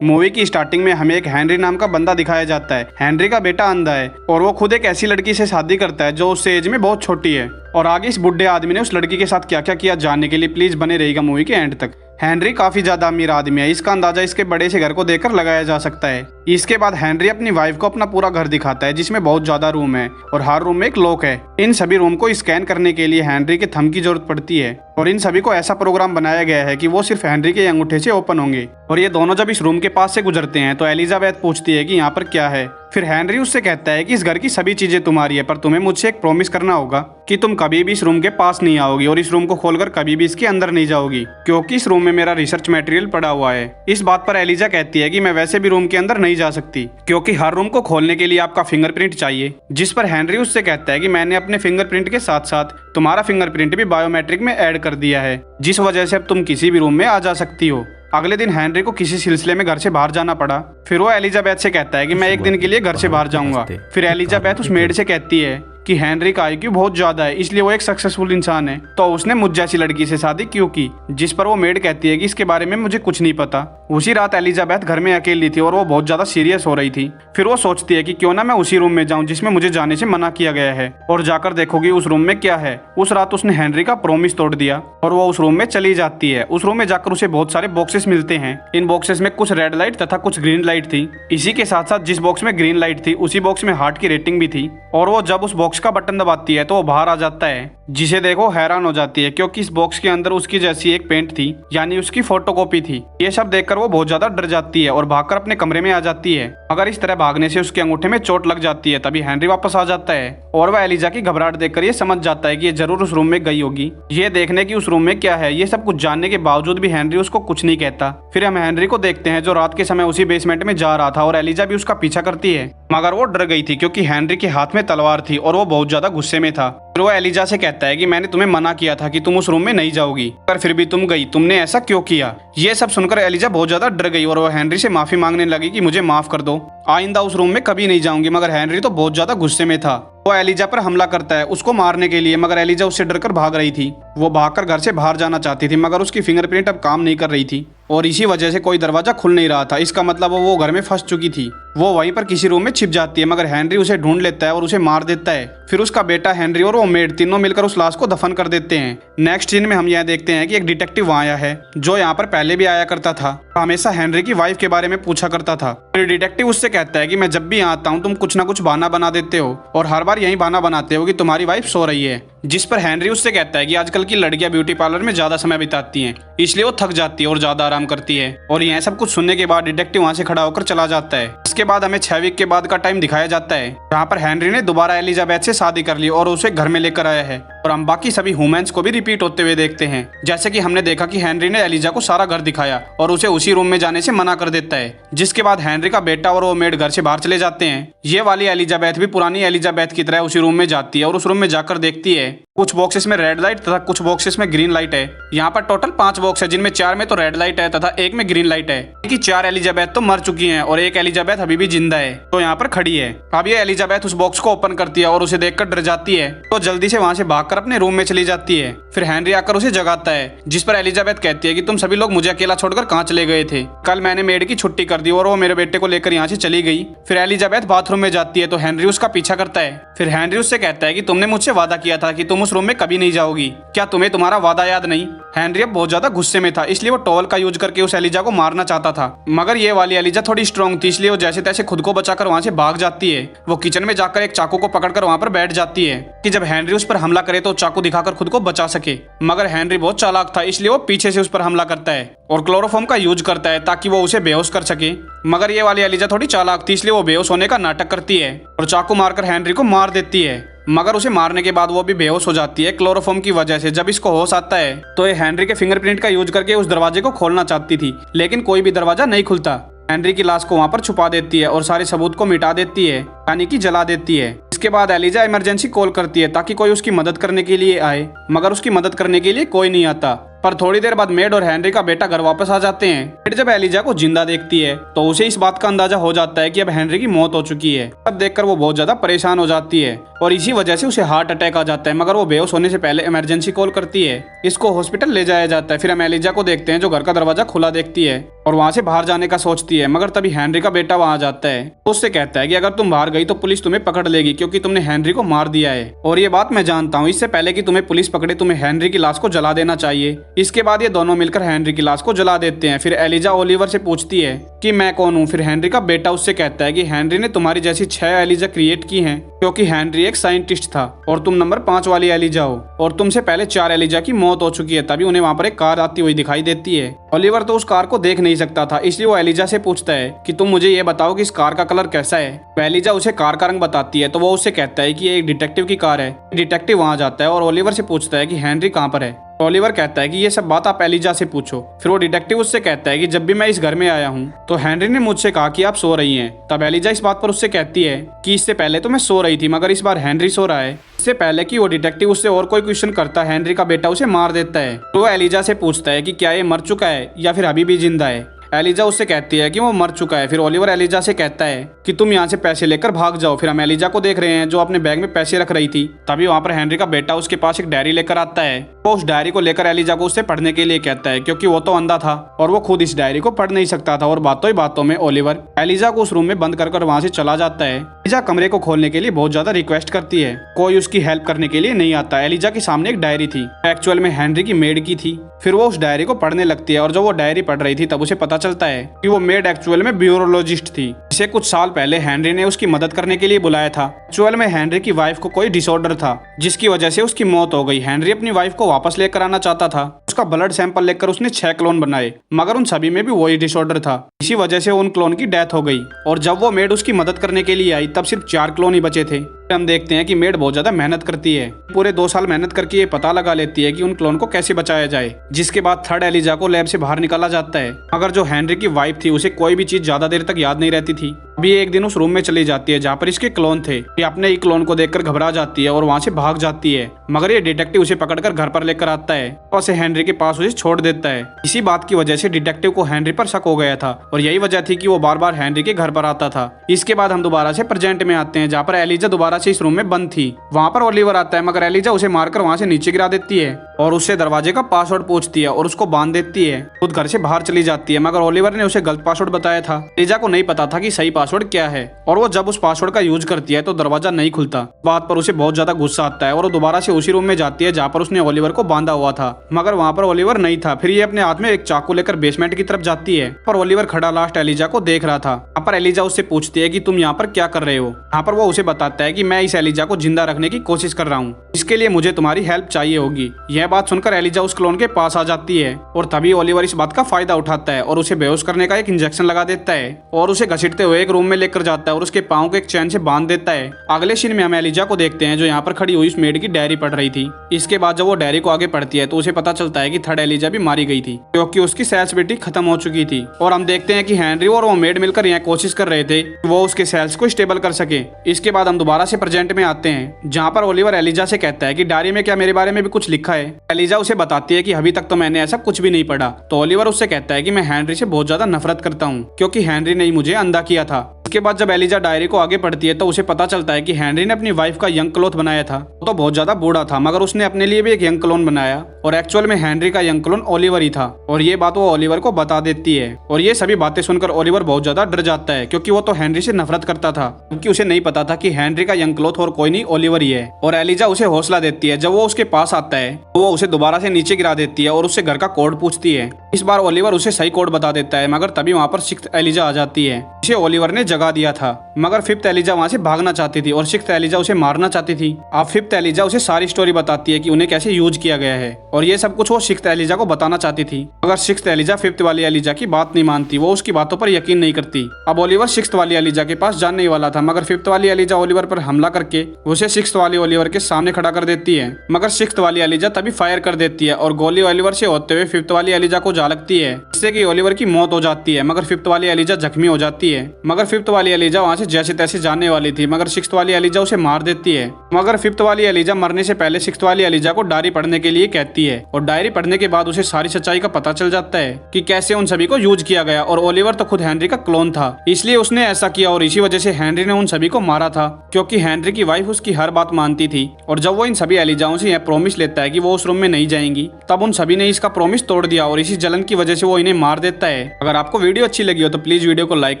Movie की starting में हमें एक हेनरी नाम का बंदा दिखाया जाता है। हेनरी का बेटा अंधा है और वो खुद एक ऐसी लड़की से शादी करता है जो उससे एज में बहुत छोटी है। और आगे इस बुढ़े आदमी ने उस लड़की के साथ क्या क्या किया जानने के लिए प्लीज बने रहिएगा मूवी के एंड तक। हेनरी काफी ज्यादा अमीर आदमी है, इसका अंदाजा इसके बड़े से घर को देखकर लगाया जा सकता है। इसके बाद हेनरी अपनी वाइफ को अपना पूरा घर दिखाता है जिसमें बहुत ज्यादा रूम है और हर रूम में एक लॉक है। इन सभी रूम को स्कैन करने के लिए हेनरी के थंब की जरूरत पड़ती है और इन सभी को ऐसा प्रोग्राम बनाया गया है कि वो सिर्फ हेनरी के अंगूठे से ओपन होंगे। और ये दोनों जब इस रूम के पास से गुजरते हैं तो एलिजाबेथ पूछती है कि यहाँ पर क्या है। फिर हेनरी उससे कहता है कि इस घर की सभी चीजें तुम्हारी है, पर तुम्हें मुझसे एक प्रॉमिस करना होगा कि तुम कभी भी इस रूम के पास नहीं आओगी और इस रूम को खोलकर कभी भी इसके अंदर नहीं जाओगी, क्योंकि इस रूम में मेरा रिसर्च मटेरियल पड़ा हुआ है। इस बात पर एलिजा कहती है कि मैं वैसे भी रूम के अंदर नहीं जा सकती क्योंकि हर रूम को खोलने के लिए आपका फिंगरप्रिंट चाहिए। जिस पर हेनरी उससे कहता है कि मैंने अपने फिंगरप्रिंट के साथ साथ तुम्हारा फिंगरप्रिंट भी बायोमेट्रिक में ऐड कर दिया है, जिस वजह से अब तुम किसी भी रूम में आ जा सकती हो। अगले दिन हेनरी को किसी सिलसिले में घर से बाहर जाना पड़ा। फिर वो एलिजाबेथ से कहता है कि मैं एक दिन के लिए घर से बाहर जाऊंगा। फिर एलिजाबेथ उस मेड से कहती है कि हेनरी का IQ बहुत ज्यादा है, इसलिए वो एक सक्सेसफुल इंसान है, तो उसने मुझ जैसी लड़की से शादी क्यों की। जिस पर वो मेड कहती है कि इसके बारे में मुझे कुछ नहीं पता। उसी रात एलिजाबेथ घर में अकेली थी और वो बहुत ज्यादा सीरियस हो रही थी। फिर वो सोचती है कि क्यों ना मैं उसी रूम में जाऊं जिसमें मुझे जाने से मना किया गया है और जाकर देखोगी उस रूम में क्या है। उस रात उसने हेनरी का प्रॉमिस तोड़ दिया और वो उस रूम में चली जाती है। उस रूम में जाकर उसे बहुत सारे बॉक्सेस मिलते हैं। इन बॉक्सेस में कुछ रेड लाइट तथा कुछ ग्रीन लाइट थी। इसी के साथ साथ जिस बॉक्स में ग्रीन लाइट थी उसी बॉक्स में हार्ट की रेटिंग भी थी। और वो जब उस बॉक्स का बटन दबाती है तो वो बाहर आ जाता है, जिसे देखो हैरान हो जाती है क्योंकि इस बॉक्स के अंदर उसकी जैसी एक पेंट थी, यानी उसकी फोटोकॉपी थी। ये सब देखकर वो बहुत ज्यादा डर जाती है और भागकर अपने कमरे में आ जाती है, मगर इस तरह भागने से उसके अंगूठे में चोट लग जाती है। तभी हेनरी वापस आ जाता है और वह एलिजा की घबराहट देखकर ये समझ जाता है कि ये जरूर उस रूम में गई होगी, ये देखने की उस रूम में क्या है। ये सब कुछ जानने के बावजूद भी हेनरी उसको कुछ नहीं कहता। फिर हम हेनरी को देखते हैं जो रात के समय उसी बेसमेंट में जा रहा था और एलिजा भी उसका पीछा करती है, मगर वो डर गई थी क्योंकि हेनरी के हाथ में तलवार थी और वो बहुत ज्यादा गुस्से में था। फिर वो एलिजा से कहता है कि मैंने तुम्हें मना किया था कि तुम उस रूम में नहीं जाओगी, पर फिर भी तुम गई, तुमने ऐसा क्यों किया। ये सब सुनकर एलिजा बहुत ज्यादा डर गई और वो हेनरी से माफी मांगने लगी कि मुझे माफ कर दो, आइंदा उस रूम में कभी नहीं जाऊंगी। मगर हेनरी तो बहुत ज्यादा गुस्से में था। वो एलिजा पर हमला करता है उसको मारने के लिए, मगर एलिजा उससे डरकर भाग रही थी। वो भागकर घर से बाहर जाना चाहती थी मगर उसकी फिंगरप्रिंट अब काम नहीं कर रही थी और इसी वजह से कोई दरवाजा खुल नहीं रहा था। इसका मतलब वो घर में फंस चुकी थी। वो वहीं पर किसी रूम में छिप जाती है मगर हेनरी उसे ढूंढ लेता है और उसे मार देता है। फिर उसका बेटा हेनरी और वो मेड तीनों मिलकर उस लाश को दफन कर देते हैं। नेक्स्ट सीन में हम यह देखते हैं कि एक डिटेक्टिव वहाँ आया है जो यहाँ पर पहले भी आया करता था, हमेशा हेनरी की वाइफ के बारे में पूछा करता था। फिर डिटेक्टिव उससे कहता है कि मैं जब भी यहाँ आता हूँ तुम कुछ ना कुछ बहाना बना देते हो और हर बार यही बहाना बनाते हो कि तुम्हारी वाइफ सो रही है। जिस पर हेनरी उससे कहता है कि आजकल की लड़कियां ब्यूटी पार्लर में ज्यादा समय बिताती हैं, इसलिए वो थक जाती है और ज्यादा आराम करती है। और यह सब कुछ सुनने के बाद डिटेक्टिव वहां से खड़ा होकर चला जाता है। इसके बाद हमें 6 वीक के बाद का टाइम दिखाया जाता है जहाँ पर हेनरी ने दोबारा एलिजाबेथ से शादी कर ली और उसे घर में लेकर आया है। और हम बाकी सभी ह्यूमंस को भी रिपीट होते हुए देखते हैं, जैसे कि हमने देखा कि हेनरी ने एलिजा को सारा घर दिखाया और उसे उसी रूम में जाने से मना कर देता है। जिसके बाद हेनरी का बेटा और वो मेड घर से बाहर चले जाते हैं। ये वाली एलिजाबेथ भी पुरानी एलिजाबेथ की तरह उसी रूम में जाती है और उस रूम में जाकर देखती है कुछ बॉक्सेस में रेड लाइट तथा कुछ बॉक्सेस में ग्रीन लाइट है। यहाँ पर टोटल 5 बॉक्स है जिनमें 4 में तो रेड लाइट है तथा 1 में ग्रीन लाइट है कि 4 एलिजाबेथ तो मर चुकी हैं और 1 एलिजाबेथ अभी भी जिंदा है तो यहाँ पर खड़ी है। अब ये एलिजाबेथ उस बॉक्स को ओपन करती है और उसे देखकर डर जाती है तो जल्दी से वहाँ से भागकर अपने रूम में चली जाती है। फिर हेनरी आकर उसे जगाता है, जिस पर एलिजाबेथ कहती है कि तुम सभी लोग मुझे अकेला छोड़कर कहाँ चले गए थे, कल मैंने मेड की छुट्टी कर दी और वो मेरे बेटे को लेकर यहाँ से चली गई। फिर एलिजाबेथ बाथरूम में जाती है तो हेनरी उसका पीछा करता है। फिर हेनरी उससे कहता है कि तुमने मुझसे वादा किया था कि तुम उस रूम में कभी नहीं जाओगी, क्या तुम्हें तुम्हारा वादा याद नहीं। हेनरी अब बहुत ज्यादा गुस्से में था, इसलिए वो टॉवल का यूज करके उस एलिजा को मारना चाहता था, मगर ये वाली एलिजा थोड़ी स्ट्रॉन्ग थी, इसलिए वो जैसे तैसे खुद को बचाकर वहां से भाग जाती है। वो किचन में जाकर एक चाकू को पकड़कर वहां पर बैठ जाती है कि जब हेनरी उस पर हमला करे तो चाकू दिखाकर खुद को बचा सके। मगर हेनरी बहुत चालाक था, इसलिए वो पीछे से उस पर हमला करता है और क्लोरोफॉर्म का यूज करता है ताकि वो उसे बेहोश कर सके। मगर ये वाली एलिजा थोड़ी चालाक थी, इसलिए वो बेहोश होने का नाटक करती है और चाकू मारकर हेनरी को मार देती है। मगर उसे मारने के बाद वो भी बेहोश हो जाती है क्लोरोफॉर्म की वजह से। जब इसको होश आता है तो ये हेनरी के फिंगरप्रिंट का यूज करके उस दरवाजे को खोलना चाहती थी, लेकिन कोई भी दरवाजा नहीं खुलता। हेनरी की लाश को वहां पर छुपा देती है और सारे सबूत को मिटा देती है, यानी कि जला देती है। इसके बाद एलिजा इमरजेंसी कॉल करती है ताकि कोई उसकी मदद करने के लिए आए, मगर उसकी मदद करने के लिए कोई नहीं आता। पर थोड़ी देर बाद मेड और हेनरी का बेटा घर वापस आ जाते हैं। मेड जब एलिजा को जिंदा देखती है तो उसे इस बात का अंदाजा हो जाता है कि अब हेनरी की मौत हो चुकी है। तब देखकर वो बहुत ज्यादा परेशान हो जाती है और इसी वजह से उसे हार्ट अटैक आ जाता है, मगर वो बेहोश होने से पहले इमरजेंसी कॉल करती है। इसको हॉस्पिटल ले जाया जाता है। फिर हम एलिजा को देखते हैं जो घर का दरवाजा खुला देखती है और वहां से बाहर जाने का सोचती है, मगर तभी हेनरी का बेटा वहां आ जाता है। उससे कहता है कि अगर तुम बाहर गई तो पुलिस तुम्हें पकड़ लेगी क्योंकि तुमने हेनरी को मार दिया है। और ये बात मैं जानता हूँ, इससे पहले कि तुम्हें पुलिस पकड़े तुम्हें हेनरी की लाश को जला देना चाहिए। इसके बाद ये दोनों मिलकर हेनरी की लाश को जला देते हैं। फिर एलिजा ओलिवर से पूछती है कि मैं कौन हूँ। फिर हेनरी का बेटा उससे कहता है कि हेनरी ने तुम्हारी जैसी 6 एलिजा क्रिएट की हैं क्योंकि हेनरी एक साइंटिस्ट था और तुम नंबर 5 वाली एलिजा हो और तुमसे पहले 4 एलिजा की मौत हो चुकी है। तभी उन्हें वहाँ पर एक कार आती हुई दिखाई देती है। ओलिवर तो उस कार को देख नहीं सकता था, इसलिए वो एलिजा से पूछता है कि तुम मुझे ये बताओ कि इस कार का कलर कैसा है। तो एलिजा उसे कार का रंग बताती है तो वो उससे कहता है कि ये एक डिटेक्टिव की कार है। डिटेक्टिव वहाँ जाता है और ओलिवर से पूछता है कि हेनरी कहाँ पर है। ओलिवर कहता है कि ये सब बात आप एलिजा से पूछो। फिर वो डिटेक्टिव उससे कहता है कि जब भी मैं इस घर में आया हूँ तो हेनरी ने मुझसे कहा कि आप सो रही हैं। तब एलिजा इस बात पर उससे कहती है कि इससे पहले तो मैं सो रही थी मगर इस बार हेनरी सो रहा है। इससे पहले कि वो डिटेक्टिव उससे और कोई क्वेश्चन करता है हेनरी का बेटा उसे मार देता है। तो वो एलिजा से पूछता है कि क्या ये मर चुका है या फिर अभी भी जिंदा है। एलिजा उससे कहती है कि वो मर चुका है। फिर ओलिवर एलिजा से कहता है कि तुम यहाँ से पैसे लेकर भाग जाओ। फिर हम एलिजा को देख रहे हैं जो अपने बैग में पैसे रख रही थी। तभी वहाँ पर हेनरी का बेटा उसके पास एक डायरी लेकर आता है। वो उस डायरी को लेकर एलिजा को उससे पढ़ने के लिए कहता है क्योंकि वो तो अंधा था और वो खुद इस डायरी को पढ़ नहीं सकता था। और बातों ही बातों में ओलिवर एलिजा को उस रूम में बंद कर वहाँ से चला जाता है। एलिजा कमरे को खोलने के लिए बहुत ज्यादा रिक्वेस्ट करती है, कोई उसकी हेल्प करने के लिए नहीं आता। एलिजा के सामने एक डायरी थी, एक्चुअल में हेनरी की मेड की थी। फिर वो उस डायरी को पढ़ने लगती है और जब वो डायरी पढ़ रही थी तब उसे पता चलता है कि वो मेड एक्चुअल में ब्यूरोलॉजिस्ट थी, जिसे कुछ साल पहले हेनरी ने उसकी मदद करने के लिए बुलाया था। एक्चुअल में हेनरी की वाइफ को कोई डिसऑर्डर था जिसकी वजह से उसकी मौत हो गई। हेनरी अपनी वाइफ को वापस लेकर आना चाहता था। उसका ब्लड सैंपल लेकर उसने 6 क्लोन बनाए मगर उन सभी में भी वही डिसऑर्डर था। इसी वजह से उन क्लोन की डेथ हो गई और जब वो मेड उसकी मदद करने के लिए आई तब सिर्फ 4 क्लोन ही बचे थे। हम देखते हैं कि मेड बहुत ज्यादा मेहनत करती है, पूरे 2 साल मेहनत करके ये पता लगा लेती है कि उन क्लोन को कैसे बचाया जाए। जिसके बाद थर्ड एलिजा को लैब से बाहर निकाला जाता है। मगर जो हेनरी की वाइफ थी उसे कोई भी चीज ज्यादा देर तक याद नहीं रहती थी। अभी एक दिन उस रूम में चली जाती है जहाँ पर इसके क्लोन थे। ये अपने ही क्लोन को देखकर घबरा जाती है और वहाँ से भाग जाती है, मगर ये डिटेक्टिव उसे पकड़कर घर पर लेकर आता है और उसे हेनरी के पास उसे छोड़ देता है। इसी बात की वजह से डिटेक्टिव को हेनरी पर शक हो गया था और यही वजह थी कि वो बार बार हेनरी के घर पर आता था। इसके बाद हम दोबारा से प्रेजेंट में आते हैं जहाँ पर एलिजा दोबारा से इस रूम में बंद थी। वहाँ पर ओलिवर आता है मगर एलिजा उसे मारकर वहाँ से नीचे गिरा देती है और उससे दरवाजे का पासवर्ड पूछती है और उसको बांध देती है। खुद घर से बाहर चली जाती है मगर ओलिवर ने उसे गलत पासवर्ड बताया था। एलिजा को नहीं पता था कि सही पासवर्ड क्या है और वो जब उस पासवर्ड का यूज करती है तो दरवाजा नहीं खुलता। बात पर उसे बहुत ज्यादा गुस्सा आता है और वो दोबारा से उसी रूम में जाती है जहाँ पर उसने ओलिवर को बांधा हुआ था, मगर वहाँ पर ओलिवर नहीं था। फिर ये अपने हाथ में एक चाकू लेकर बेसमेंट की तरफ जाती है पर ओलिवर खड़ा लास्ट एलिजा को देख रहा था। यहाँ पर एलिजा उससे पूछती है कि तुम यहाँ पर क्या कर रहे हो। यहाँ पर वो उसे बताता है कि मैं इस एलिजा को जिंदा रखने की कोशिश कर रहा हूँ, इसके लिए मुझे तुम्हारी हेल्प चाहिए होगी। यह बात सुनकर एलिजा उस क्लोन के पास आ जाती है और तभी ओलिवर इस बात का फायदा उठाता है और उसे बेहोश करने का एक इंजेक्शन लगा देता है और उसे घसीटते हुए एक रूम में लेकर जाता है और उसके पाँव को एक चैन से बांध देता है। अगले सीन में हम एलिजा को देखते हैं जो यहाँ पर खड़ी हुई उस मेड की डायरी पढ़ रही थी। इसके बाद जब वो डायरी को आगे पढ़ती है तो उसे पता चलता है कि थर्ड एलिजा भी मारी गई थी क्योंकि उसकी सेल्स बेटी खत्म हो चुकी थी। और हम देखते हैं कि हेनरी और वो मेड मिलकर यहाँ कोशिश कर रहे थे कि वो उसके सेल्स को स्टेबल कर सके। इसके बाद हम दोबारा से प्रेजेंट में आते हैं जहाँ पर ओलिवर एलिजा से कहता है कि डायरी में क्या मेरे बारे में भी कुछ लिखा है। एलिजा उसे बताती है कि अभी तक तो मैंने ऐसा कुछ भी नहीं पढ़ा। तो ओलिवर उससे कहता है कि मैं हेनरी से बहुत ज्यादा नफरत करता हूँ क्योंकि हेनरी ने ही मुझे अंधा किया था। इसके बाद जब एलिजा डायरी को आगे पढ़ती है तो उसे पता चलता है कि हेनरी ने अपनी वाइफ का यंग क्लोथ बनाया था। वो तो बहुत ज्यादा बूढ़ा था मगर उसने अपने लिए भी एक यंग क्लोन बनाया और एक्चुअल में हेनरी का यंग क्लोन ओलिवर ही था और ये बात वो ओलिवर को बता देती है। और ये सभी बातें सुनकर ओलिवर बहुत ज्यादा डर जाता है क्योंकि वो तो हेनरी से नफरत करता था, क्योंकि उसे नहीं पता था कि हेनरी का यंग क्लोथ और कोई नहीं ओलिवर ही है। और एलिजा उसे हौसला देती है। जब वो उसके पास आता है तो वो उसे दोबारा से नीचे गिरा देती है और उससे घर का कोड पूछती है। इस बार ओलिवर उसे सही कोड बता देता है मगर तभी वहाँ पर 6th एलिजा आ जाती है जिसे ओलिवर ने जगा दिया था। मगर 5th एलिजा वहाँ से भागना चाहती थी और 6th एलिजा उसे मारना चाहती थी। अब 5th एलिजा उसे सारी स्टोरी बताती है कि उन्हें कैसे यूज किया गया है और ये सब कुछ वो 6th एलिजा को बताना चाहती थी। मगर 6th एलिजा 5th वाली एलिजा की बात नहीं मानती, वो उसकी बातों पर यकीन नहीं करती। अब ओलिवर 6th वाली एलिजा के पास जाने ही वाला था मगर 5th वाली एलिजा ओलिवर पर हमला करके उसे 6th वाली ओलिवर के सामने खड़ा कर देती है। मगर 6th वाली एलिजा तभी फायर कर देती है और गोली ओलिवर से होते हुए 5th वाली एलिजा को जा लगती है, जिससे कि ओलिवर की मौत हो जाती है। मगर फिफ्थ वाली एलिजा जख्मी हो जाती है। मगर फिफ्थ वाली एलिजा वहाँ से जैसे तैसे जाने वाली थी, मगर सिक्स्थ वाली एलिजा उसे मार देती है। मगर फिफ्थ वाली एलिजा मरने से पहले सिक्स्थ वाली एलिजा को डायरी पढ़ने के लिए कहती है, और डायरी पढ़ने के बाद उसे सारी सच्चाई का पता चल जाता है कि कैसे उन सभी को यूज किया गया, और ओलिवर तो खुद हेनरी का क्लोन था, इसलिए उसने ऐसा किया, और इसी वजह से हेनरी ने उन सभी को मारा था, क्योंकि हेनरी की वाइफ उसकी हर बात मानती थी। और जब वो इन सभी एलिजाओं से यह प्रॉमिस लेता है कि वो उस रूम में नहीं जाएंगी, तब उन सभी ने इसका प्रॉमिस तोड़ दिया, और इसी जलन की वजह से वो इन्हें मार देता है। अगर आपको वीडियो अच्छी लगी हो तो प्लीज वीडियो को लाइक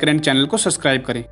करें, चैनल को सब्सक्राइब करें।